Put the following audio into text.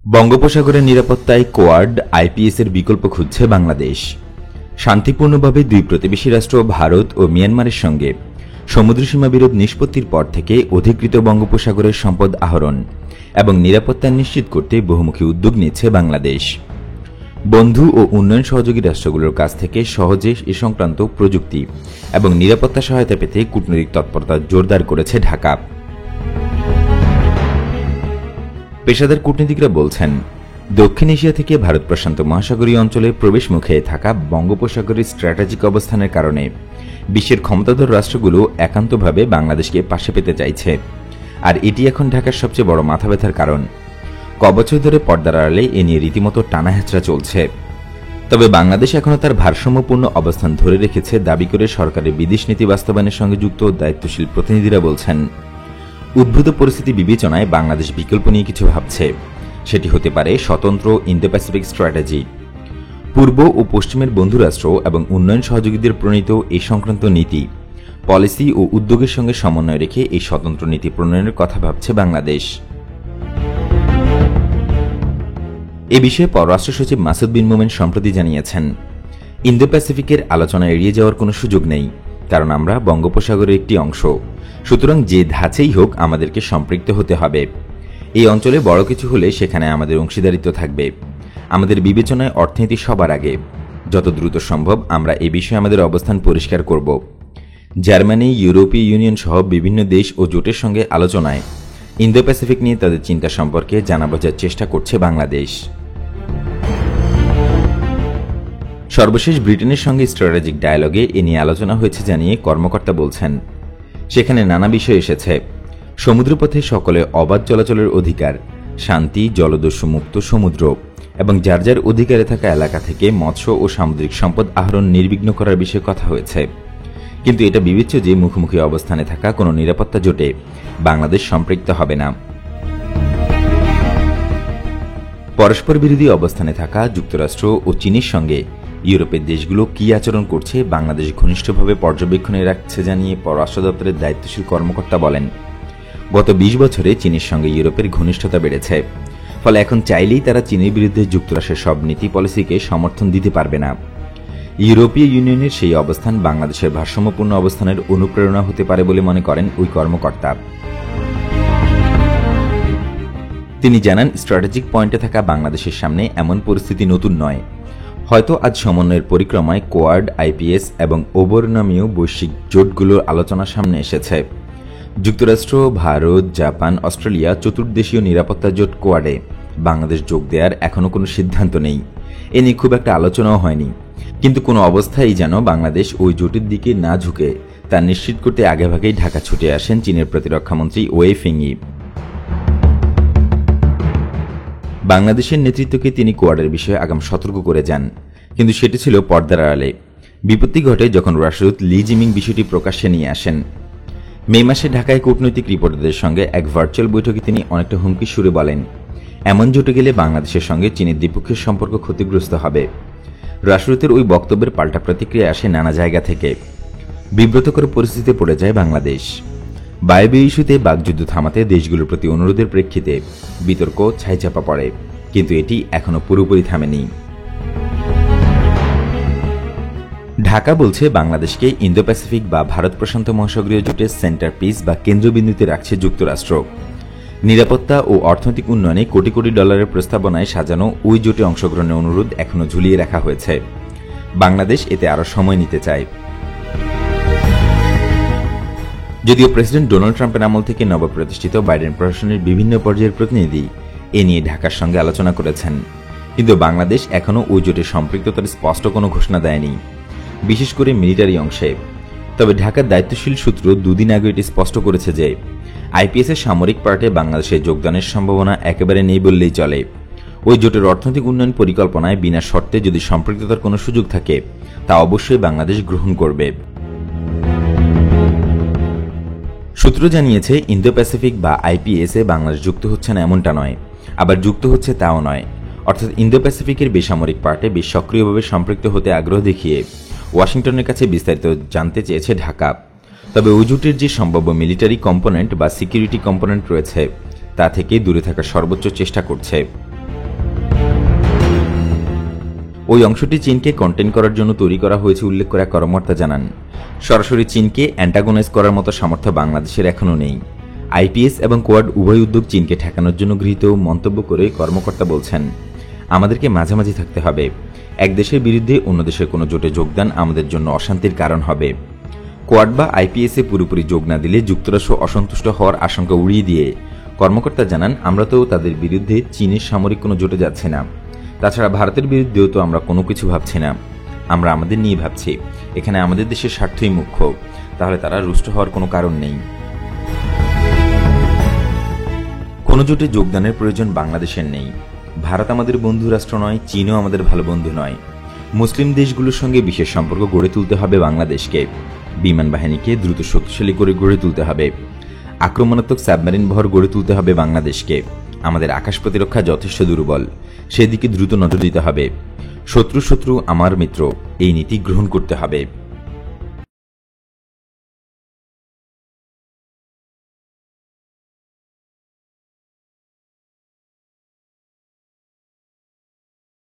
বঙ্গোপসাগরের নিরাপত্তায় quad IPS এর বিকল্প খুঁজছে বাংলাদেশ। শান্তিপূর্ণভাবে দুই প্রতিবেশী রাষ্ট্র ভারত ও মিয়ানমারের সঙ্গে সমুদ্রসীমা বিরোধ নিষ্পত্তির পর থেকে অধিকৃত বঙ্গোপসাগরের সম্পদ আহরণ এবং নিরাপত্তা নিশ্চিত করতে বহুমুখী উদ্যোগ নিচ্ছে বাংলাদেশ। বন্ধু ও উন্নয়ন সহযোগী রাষ্ট্রগুলোর কাছ থেকে সহজে এ সংক্রান্ত প্রযুক্তি এবং নিরাপত্তা সহায়তা পেতে কূটনৈতিক তৎপরতা জোরদার করেছে ঢাকা। পেশাদার কূটনীতিকরা বলছেন, দক্ষিণ এশিয়া থেকে ভারত প্রশান্ত মহাসাগরীয় অঞ্চলে প্রবেশ মুখে থাকা বঙ্গোপসাগরের স্ট্র্যাটেজিক অবস্থানের কারণে বিশ্বের ক্ষমতাধর রাষ্ট্রগুলো একান্তভাবে বাংলাদেশকে পাশে পেতে চাইছে, আর এটি এখন ঢাকার সবচেয়ে বড় মাথা ব্যথার কারণ। কবছর ধরে পর্দার আড়ালে এ নিয়ে রীতিমতো টানা হেঁচড়া চলছে। তবে বাংলাদেশ এখনও তার ভারসাম্যপূর্ণ অবস্থান ধরে রেখেছে দাবি করে সরকারের বিদেশ নীতি বাস্তবায়নের সঙ্গে যুক্ত দায়িত্বশীল প্রতিনিধিরা বলছেন, উদ্ভূত পরিস্থিতি বিবেচনায় বাংলাদেশ বিকল্প নিয়ে কিছু ভাবছে। সেটি হতে পারে স্বতন্ত্র ইন্দো প্যাসিফিক স্ট্র্যাটেজি। পূর্ব ও পশ্চিমের বন্ধুরাষ্ট্র এবং উন্নয়ন সহযোগীদের প্রণীত এই সংক্রান্ত নীতি, পলিসি ও উদ্যোগের সঙ্গে সমন্বয় রেখে এই স্বতন্ত্র নীতি প্রণয়নের কথা ভাবছে বাংলাদেশ। এ বিষয়ে পররাষ্ট্র সচিব মাসুদ বিন মোমেন সম্প্রতি জানিয়েছেন, ইন্দো প্যাসিফিকের আলোচনা এড়িয়ে যাওয়ার কোনো সুযোগ নেই, কারণ আমরা বঙ্গোপসাগরের একটি অংশ। সুতরাং যে ধাঁচেই হোক আমাদেরকে সম্পৃক্ত হতে হবে। এই অঞ্চলে বড় কিছু হলে সেখানে আমাদের অংশীদারিত্ব থাকবে। আমাদের বিবেচনায় অর্থনীতি সবার আগে। যত দ্রুত সম্ভব আমরা এ বিষয়ে আমাদের অবস্থান পরিষ্কার করব। জার্মানি, ইউরোপীয় ইউনিয়ন সহ বিভিন্ন দেশ ও জোটের সঙ্গে আলোচনায় ইন্দো প্যাসিফিক নিয়ে তাদের চিন্তা সম্পর্কে জানা বোঝার চেষ্টা করছে বাংলাদেশ। সর্বশেষ ব্রিটেনের সঙ্গে স্ট্র্যাটেজিক ডায়ালগে এ নিয়ে আলোচনা হয়েছে জানিয়ে কর্মকর্তা বলছেন, সেখানে নানা বিষয় এসেছে। সমুদ্রপথে সকলে অবাধ চলাচলের অধিকার, শান্তি, জলদস্যু মুক্ত সমুদ্র এবং যার যার অধিকারে থাকা এলাকা থেকে মৎস্য ও সামুদ্রিক সম্পদ আহরণ নির্বিঘ্ন করার বিষয়ে কথা হয়েছে। কিন্তু এটা বিবেচ্য যে মুখোমুখি অবস্থানে থাকা কোনো নিরাপত্তা জোটে বাংলাদেশ সম্পৃক্ত হবে না। পরস্পর বিরোধী অবস্থানে থাকা যুক্তরাষ্ট্র ও চীনের সঙ্গে ইউরোপের দেশগুলো কি আচরণ করছে বাংলাদেশ ঘনিষ্ঠভাবে পর্যবেক্ষণে রাখছে জানিয়ে পররাষ্ট্র দপ্তরের দায়িত্বশীল কর্মকর্তা বলেন, গত ২০ বছরে চীনের সঙ্গে ইউরোপের ঘনিষ্ঠতা বেড়েছে। ফলে এখন চাইলেই তারা চীনের বিরুদ্ধে যুক্তরাষ্ট্রের সব নীতি পলিসিকে সমর্থন দিতে পারবে না। ইউরোপীয় ইউনিয়নের সেই অবস্থান বাংলাদেশের ভারসাম্যপূর্ণ অবস্থানের অনুপ্রেরণা হতে পারে বলে মনে করেন ওই কর্মকর্তা। তিনি জানান, স্ট্র্যাটেজিক পয়েন্টে থাকা বাংলাদেশের সামনে এমন পরিস্থিতি নতুন নয়। হয়তো আজ সমন্বয়ের পরিক্রমায় কোয়াড, আইপিএস এবং ওবর নামীয় বৈশ্বিক জোটগুলোর আলোচনা সামনে এসেছে। যুক্তরাষ্ট্র, ভারত, জাপান, অস্ট্রেলিয়া চতুর্দেশীয় নিরাপত্তা জোট কোয়াডে বাংলাদেশ যোগ দেওয়ার এখনও কোনো সিদ্ধান্ত নেই। এ নিয়ে খুব একটা আলোচনাও হয়নি। কিন্তু কোনো অবস্থায় যেন বাংলাদেশ ওই জোটের দিকে না ঝুঁকে তা নিশ্চিত করতে আগেভাগেই ঢাকা ছুটে আসেন চীনের প্রতিরক্ষামন্ত্রী ওয়ে ফেংয়ি। বাংলাদেশের নেতৃত্বকে তিনি কোয়াডের বিষয়ে আগাম সতর্ক করে যান, কিন্তু সেটি ছিল পর্দার আড়ালে। বিপত্তি ঘটে যখন রাষ্ট্রদূত লি জিমিং বিষয়টি প্রকাশ্যে নিয়ে আসেন। মে মাসে ঢাকায় কূটনৈতিক রিপোর্টারদের সঙ্গে এক ভার্চুয়াল বৈঠকে তিনি অনেকটা হুমকি সুরে বলেন, এমন জোটে গেলে বাংলাদেশের সঙ্গে চীনের দ্বিপক্ষীয় সম্পর্ক ক্ষতিগ্রস্ত হবে। রাষ্ট্রদূতের ওই বক্তব্যের পাল্টা প্রতিক্রিয়া আসে নানা জায়গা থেকে। বিব্রতকর পরিস্থিতিতে পড়ে যায় বাংলাদেশ। বায়বীয় ইস্যুতে বাকযুদ্ধ থামাতে দেশগুলোর প্রতি অনুরোধের প্রেক্ষিতে বিতর্ক ছাইচাপা পড়ে, কিন্তু এটি এখনও পুরোপুরি থামেনি। ঢাকা বলছে বাংলাদেশকে ইন্দো প্যাসিফিক বা ভারত প্রশান্ত মহাসাগরীয় জোটের সেন্টার পিস বা কেন্দ্রবিন্দুতে রাখছে যুক্তরাষ্ট্র। নিরাপত্তা ও অর্থনৈতিক উন্নয়নে কোটি কোটি ডলারের প্রস্তাবনায় সাজানো ওই জোটে অংশগ্রহণের অনুরোধ এখনও ঝুলিয়ে রাখা হয়েছে। বাংলাদেশ এতে আরও সময় নিতে চায়। যদিও প্রেসিডেন্ট ডোনাল্ড ট্রাম্পের আমল থেকে নবপ্রতিষ্ঠিত বাইডেন প্রশাসনের বিভিন্ন পর্যায়ের প্রতিনিধি এ নিয়ে ঢাকার সঙ্গে আলোচনা করেছেন, কিন্তু বাংলাদেশ এখনও ওই জোটে সম্পৃক্ততার স্পষ্ট কোনো ঘোষণা দেয়নি, বিশেষ করে মিলিটারি অংশে। তবে ঢাকার দায়িত্বশীল সূত্র দুদিন আগে এটি স্পষ্ট করেছে যে আইপিএসের সামরিক পার্টে বাংলাদেশের যোগদানের সম্ভাবনা একেবারে নেই বললেই চলে। ওই জোটের অর্থনৈতিক উন্নয়ন পরিকল্পনায় বিনা শর্তে যদি সম্পৃক্ততার কোনো সুযোগ থাকে তা অবশ্যই বাংলাদেশ গ্রহণ করবে। সূত্র জানিয়েছে, ইন্দো প্যাসিফিক বা আইপিএসে বাংলাদেশ যুক্ত হচ্ছে না এমনটা নয়, আবার যুক্ত হচ্ছে তাও নয়। অর্থাৎ ইন্দো প্যাসিফিকের বেসামরিক পার্টে বেশ সক্রিয়ভাবে সম্পৃক্ত হতে আগ্রহ দেখিয়ে ওয়াশিংটনের কাছে বিস্তারিত জানতে চেয়েছে ঢাকা। তবে ওই জোটের যে সম্ভাব্য মিলিটারি কম্পোনেন্ট বা সিকিউরিটি কম্পোনেন্ট রয়েছে তা থেকে দূরে থাকার সর্বোচ্চ চেষ্টা করছে। ওই অংশটি চীনকে কন্টেন করার জন্য তৈরি করা হয়েছে উল্লেখ করে কর্মকর্তা জানান, সরাসরি চীনকে অ্যান্টাগোনাইজ করার মতো সামর্থ্য বাংলাদেশের এখনও নেই। আইপিএস এবং কোয়াড উভয় উদ্যোগ চীনকে ঠেকানোর জন্য গৃহীত মন্তব্য করে কর্মকর্তা বলছেন, আমাদেরকে মাঝামাঝি থাকতে হবে। এক দেশের বিরুদ্ধে অন্য দেশের কোনো জোটে যোগদান আমাদের জন্য অশান্তির কারণ হবে। কোয়াড বা আইপিএসে পুরোপুরি যোগ না দিলে যুক্তরাষ্ট্র অসন্তুষ্ট হওয়ার আশঙ্কা উড়িয়ে দিয়ে কর্মকর্তা জানান, আমরা তো তাদের বিরুদ্ধে চীনের সামরিক কোনো জোটে যাচ্ছি না। তাছাড়া ভারতের বিরুদ্ধেও তো আমরা কোনো কিছু ভাবছি না, আমরা আমাদের নিয়ে ভাবছি। এখানে আমাদের দেশের স্বার্থই মুখ্য, তাহলে তারা রুষ্ট হওয়ার কোনো কারণ নেই। কোনো জোটে যোগদানের প্রয়োজন বাংলাদেশের নেই। ভারত আমাদের বন্ধু রাষ্ট্র নয়, চীনও আমাদের ভালো বন্ধু নয়। মুসলিম দেশগুলোর সঙ্গে বিশেষ সম্পর্ক গড়ে তুলতে হবে বাংলাদেশকে। বিমান বাহিনীকে দ্রুত শক্তিশালী করে গড়ে তুলতে হবে। আক্রমণাত্মক সাবমেরিন বহর গড়ে তুলতে হবে বাংলাদেশকে। আমাদের আকাশ প্রতিরক্ষা যথেষ্ট দুর্বল, সেদিকে দ্রুত নজর দিতে হবে। শত্রু শত্রু আমার মিত্র, এই নীতি গ্রহণ করতে হবে।